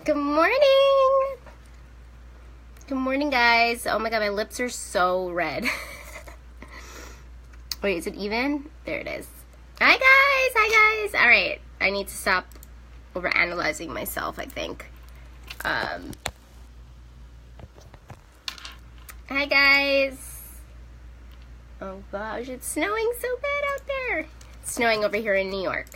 Good morning! Good morning, guys. Oh my god, my lips are so red. Wait, is it even? There it is. Hi, guys! Hi, guys! Alright, I need to stop overanalyzing myself, I think. Hi, guys! Oh gosh, it's snowing so bad out there. It's snowing over here in New York.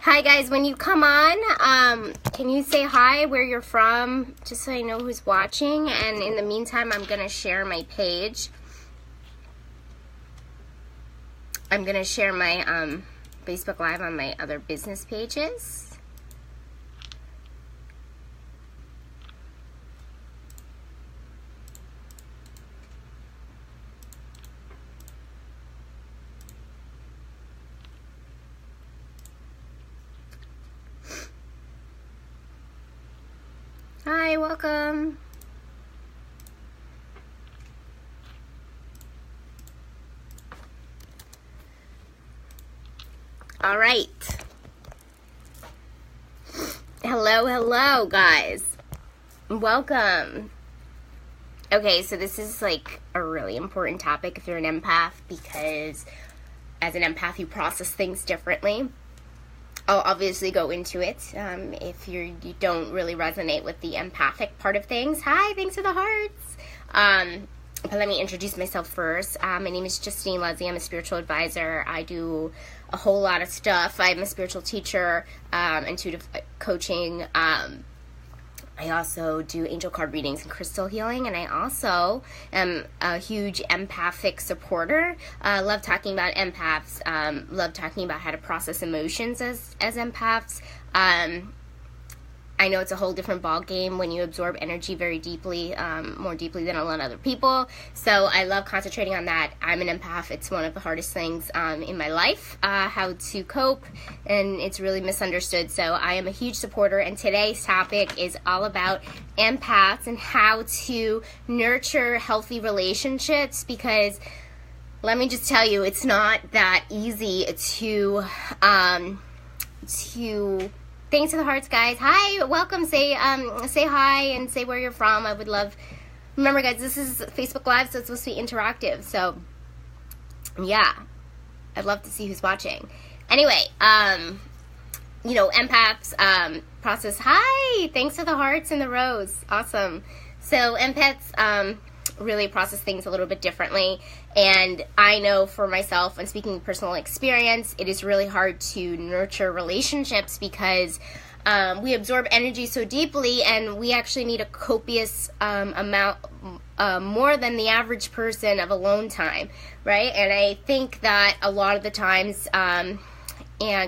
Hi guys, when you come on, can you say hi, where you're from, just so I know who's watching? And in the meantime, I'm going to share my page. I'm going to share my Facebook Live on my other business pages. Hi, welcome. All right. Hello, guys. Welcome. Okay, so this is like a really important topic if you're an empath, because as an empath, you process things differently. I'll obviously go into it if you don't really resonate with the empathic part of things. Hi, thanks for the hearts. But let me introduce myself first. My name is Justine Leslie. I'm a spiritual advisor. I do a whole lot of stuff. I'm a spiritual teacher, intuitive coaching. I also do angel card readings and crystal healing, and I also am a huge empathic supporter. Love talking about empaths. Love talking about how to process emotions as empaths. I know it's a whole different ball game when you absorb energy very deeply, more deeply than a lot of other people. So I love concentrating on that. I'm an empath. It's one of the hardest things in my life, how to cope, and it's really misunderstood. So I am a huge supporter, and today's topic is all about empaths and how to nurture healthy relationships, because let me just tell you, it's not that easy to thanks to the hearts, guys. Hi, welcome. Say hi and say where you're from. I would love. Remember, guys, this is Facebook Live, so it's supposed to be interactive. So, yeah, I'd love to see who's watching. Anyway, empaths process. Hi, thanks for the hearts and the rose. Awesome. So, empaths really process things a little bit differently, and I know for myself, and speaking of personal experience, it is really hard to nurture relationships because we absorb energy so deeply, and we actually need a copious amount more than the average person of alone time, right? And I think that a lot of the times, and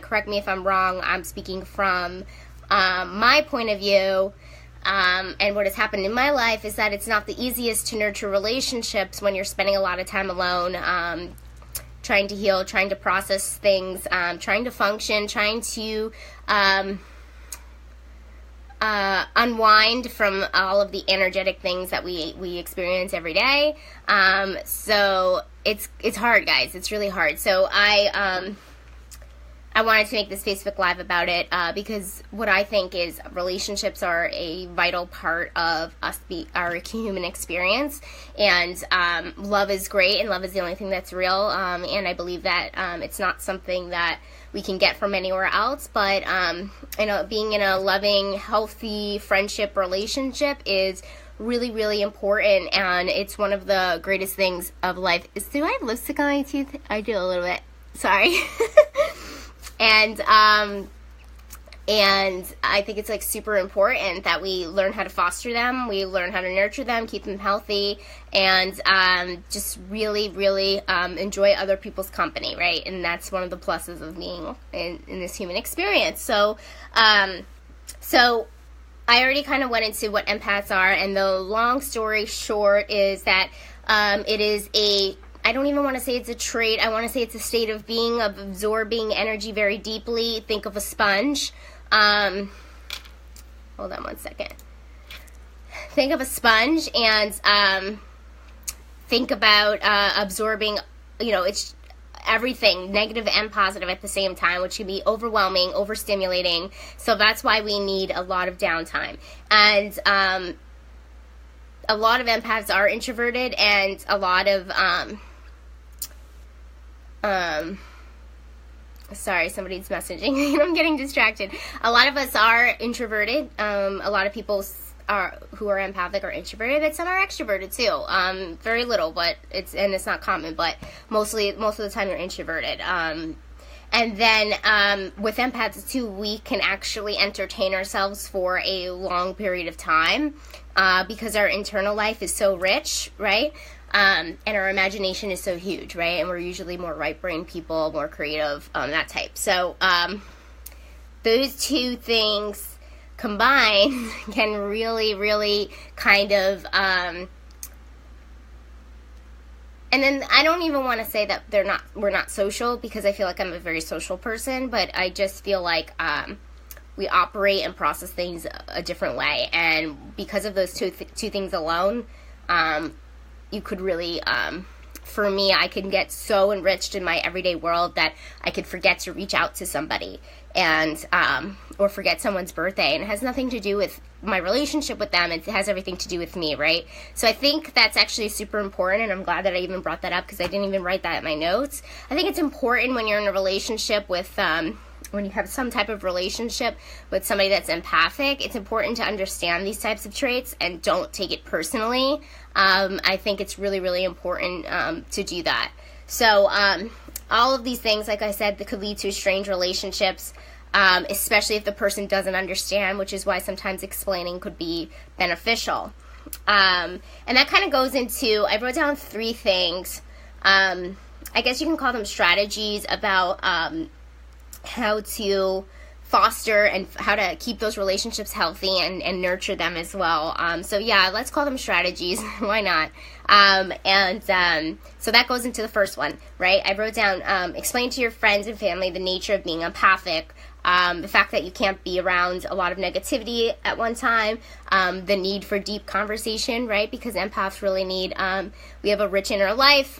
correct me if I'm wrong, I'm speaking from my point of view, and what has happened in my life is that it's not the easiest to nurture relationships when you're spending a lot of time alone, trying to heal, trying to process things, trying to function, trying to unwind from all of the energetic things that we experience every day. So it's hard, guys. It's really hard. So I wanted to make this Facebook Live about it because what I think is relationships are a vital part of our human experience, and love is great, and love is the only thing that's real, and I believe that it's not something that we can get from anywhere else, but being in a loving, healthy friendship relationship is really, really important, and it's one of the greatest things of life. Do I have lipstick on my teeth? I do a little bit. Sorry. And I think it's like super important that we learn how to foster them, we learn how to nurture them, keep them healthy, and just really, really enjoy other people's company, right? And that's one of the pluses of being in this human experience. So I already kind of went into what empaths are, and the long story short is that it is I don't even want to say it's a trait. I want to say it's a state of being, of absorbing energy very deeply. Think of a sponge. Hold on one second. Think of a sponge, and think about absorbing, everything, negative and positive at the same time, which can be overwhelming, overstimulating. So that's why we need a lot of downtime. And a lot of empaths are introverted, and a lot of sorry, somebody's messaging. I'm getting distracted. A lot of us are introverted. A lot of people who are empathic are introverted, but some are extroverted too. Very little, but it's not common, but most of the time they're introverted. And then with empaths too, we can actually entertain ourselves for a long period of time because our internal life is so rich, right? And our imagination is so huge, right? And we're usually more right-brain people, more creative, that type. So those two things combined can really, really kind of... and then I don't even want to say that we're not social, because I feel like I'm a very social person, but I just feel like we operate and process things a different way. And because of those two things alone, you could really, for me, I can get so enriched in my everyday world that I could forget to reach out to somebody and, or forget someone's birthday. And it has nothing to do with my relationship with them. It has everything to do with me, right? So I think that's actually super important, and I'm glad that I even brought that up, because I didn't even write that in my notes. I think it's important when you're in a relationship with, when you have some type of relationship with somebody that's empathic, it's important to understand these types of traits and don't take it personally. I think it's really, really important to do that. So all of these things, like I said, that could lead to strained relationships, especially if the person doesn't understand, which is why sometimes explaining could be beneficial. And that kind of goes into, I wrote down 3 things. I guess you can call them strategies about how to foster and how to keep those relationships healthy and nurture them as well. So yeah, let's call them strategies. Why not? So that goes into the first one, right? I wrote down, explain to your friends and family the nature of being empathic, the fact that you can't be around a lot of negativity at one time, the need for deep conversation, right? Because empaths really need, we have a rich inner life.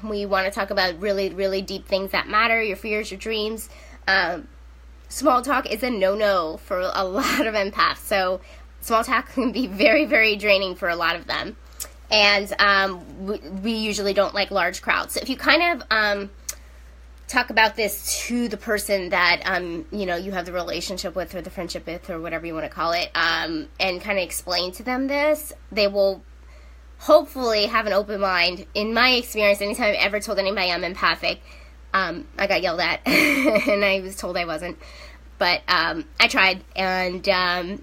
We want to talk about really, really deep things that matter, your fears, your dreams. Small talk is a no-no for a lot of empaths. So small talk can be very, very draining for a lot of them. And we usually don't like large crowds. So if you kind of talk about this to the person that, you have the relationship with or the friendship with or whatever you want to call it, and kind of explain to them this, they will hopefully have an open mind. In my experience, anytime I've ever told anybody I'm empathic, I got yelled at and I was told I wasn't, but I tried, and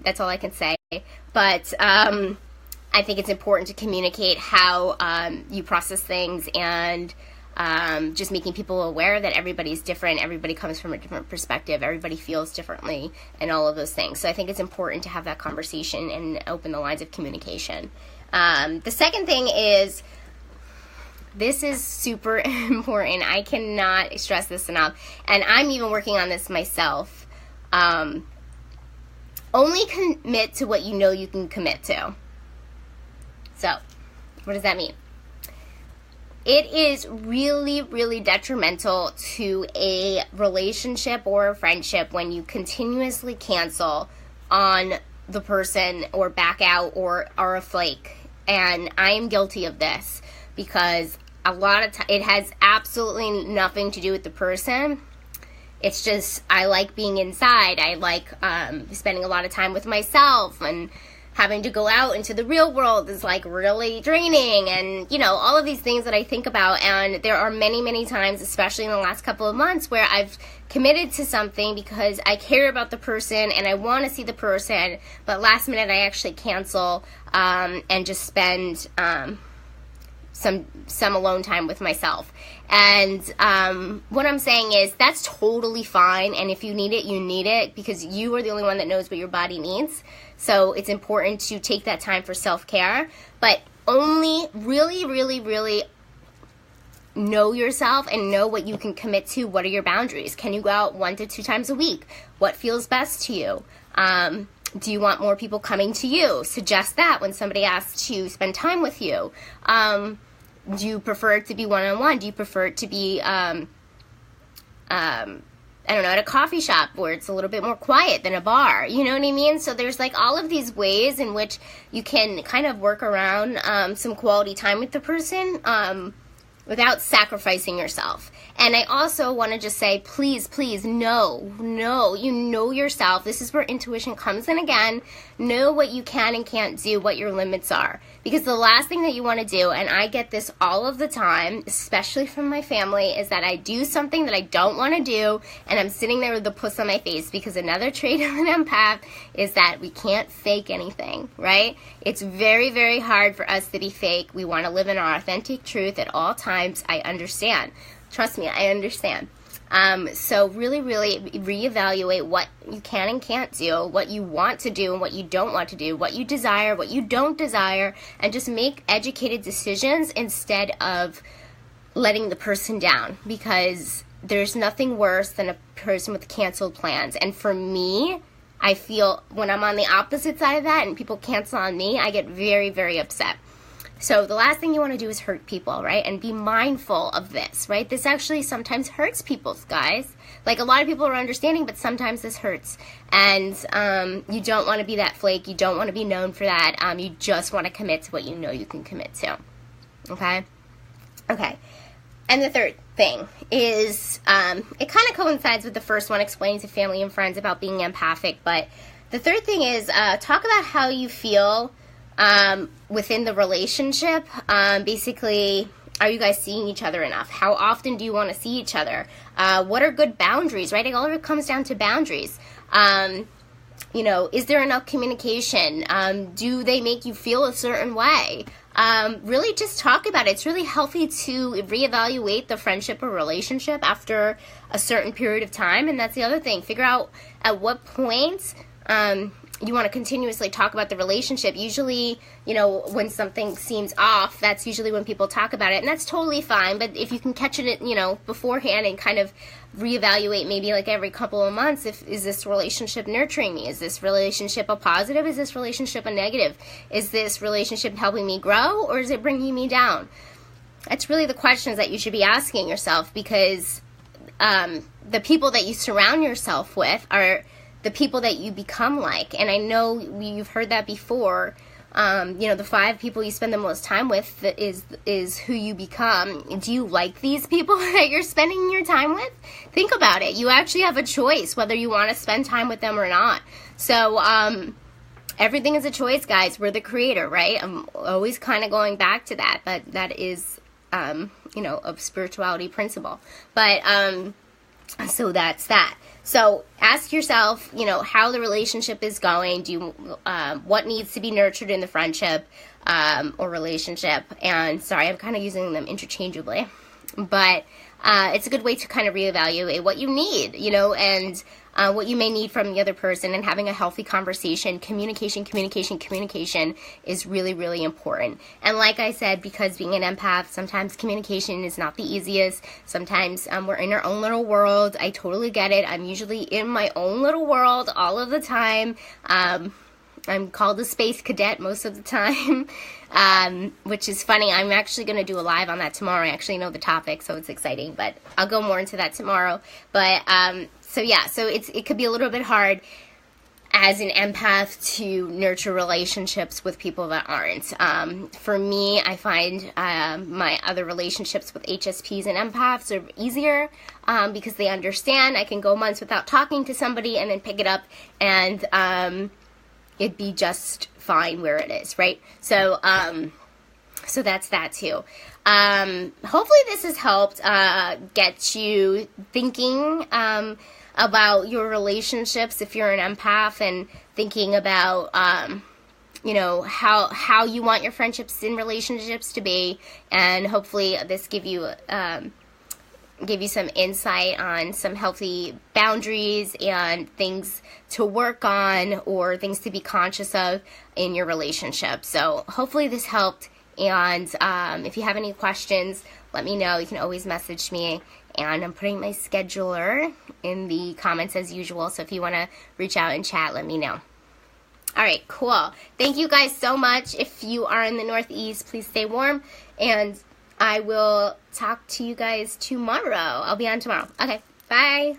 that's all I can say. But I think it's important to communicate how you process things, and just making people aware that everybody's different, everybody comes from a different perspective, everybody feels differently, and all of those things. So I think it's important to have that conversation and open the lines of communication. The second thing is, this is super important. I cannot stress this enough. And I'm even working on this myself. Only commit to what you know you can commit to. So, what does that mean? It is really, really detrimental to a relationship or a friendship when you continuously cancel on the person or back out or are a flake. And I am guilty of this, because a lot of it has absolutely nothing to do with the person. It's just, I like being inside. I like spending a lot of time with myself, and having to go out into the real world is like really draining, and all of these things that I think about. And there are many, many times, especially in the last couple of months, where I've committed to something because I care about the person and I want to see the person, but last minute I actually cancel and just spend some alone time with myself. And what I'm saying is, that's totally fine, and if you need it, you need it, because you are the only one that knows what your body needs. So it's important to take that time for self-care, but only really, really, really know yourself and know what you can commit to. What are your boundaries? Can you go out 1 to 2 times a week? What feels best to you? Do you want more people coming to you? Suggest that when somebody asks to spend time with you. Do you prefer it to be one-on-one? Do you prefer it to be I don't know, at a coffee shop where it's a little bit more quiet than a bar. You know what I mean? So there's like all of these ways in which you can kind of work around some quality time with the person without sacrificing yourself. And I also want to just say, please, no, you know yourself. This is where intuition comes in again. Know what you can and can't do, what your limits are. Because the last thing that you want to do, and I get this all of the time, especially from my family, is that I do something that I don't want to do, and I'm sitting there with the puss on my face, because another trait of an empath is that we can't fake anything, right? It's very, very hard for us to be fake. We want to live in our authentic truth at all times. I understand. Trust me, I understand. So really, really reevaluate what you can and can't do, what you want to do and what you don't want to do, what you desire, what you don't desire, and just make educated decisions instead of letting the person down, because there's nothing worse than a person with canceled plans. And for me, I feel when I'm on the opposite side of that and people cancel on me, I get very, very upset. So the last thing you want to do is hurt people, right? And be mindful of this, right? This actually sometimes hurts people, guys. Like, a lot of people are understanding, but sometimes this hurts. And you don't want to be that flake. You don't want to be known for that. You just want to commit to what you know you can commit to. Okay? Okay. And the third thing is, it kind of coincides with the first one, explaining to family and friends about being empathic. But the third thing is, talk about how you feel within the relationship. Basically, are you guys seeing each other enough? How often do you want to see each other? What are good boundaries, right? It all comes down to boundaries. You know, is there enough communication? Do they make you feel a certain way? Really just talk about it. It's really healthy to reevaluate the friendship or relationship after a certain period of time. And that's the other thing. Figure out at what point you want to continuously talk about the relationship. Usually, you know, when something seems off, that's usually when people talk about it, and that's totally fine. But if you can catch it, you know, beforehand and kind of reevaluate maybe like every couple of months, is this relationship nurturing me? Is this relationship a positive? Is this relationship a negative? Is this relationship helping me grow, or is it bringing me down? That's really the questions that you should be asking yourself, because the people that you surround yourself with are the people that you become like. And I know you've heard that before. You know, the 5 people you spend the most time with is who you become. Do you like these people that you're spending your time with? Think about it. You actually have a choice whether you want to spend time with them or not. So everything is a choice, guys. We're the creator, right? I'm always kind of going back to that, but that is, you know, a spirituality principle. But so that's that. So ask yourself, you know, how the relationship is going. Do you, what needs to be nurtured in the friendship or relationship? And sorry, I'm kind of using them interchangeably, but it's a good way to kind of reevaluate what you need, you know, and what you may need from the other person, and having a healthy conversation. Communication is really, really important. And like I said, because being an empath, sometimes communication is not the easiest. Sometimes we're in our own little world. I totally get it. I'm usually in my own little world all of the time. I'm called a space cadet most of the time, which is funny. I'm actually going to do a live on that tomorrow. I actually know the topic, so it's exciting, but I'll go more into that tomorrow. But so yeah, so it could be a little bit hard as an empath to nurture relationships with people that aren't. For me, I find my other relationships with HSPs and empaths are easier because they understand. I can go months without talking to somebody and then pick it up, and it'd be just fine where it is, right? So, so that's that too. Hopefully this has helped get you thinking about your relationships if you're an empath, and thinking about you know, how you want your friendships and relationships to be, and hopefully this give you some insight on some healthy boundaries and things to work on, or things to be conscious of in your relationship. So hopefully this helped, and if you have any questions, let me know. You can always message me, and I'm putting my scheduler in the comments as usual, so if you want to reach out and chat, let me know. All right, cool. Thank you guys so much. If you are in the Northeast, please stay warm, and I will talk to you guys tomorrow. I'll be on tomorrow. Okay. Bye.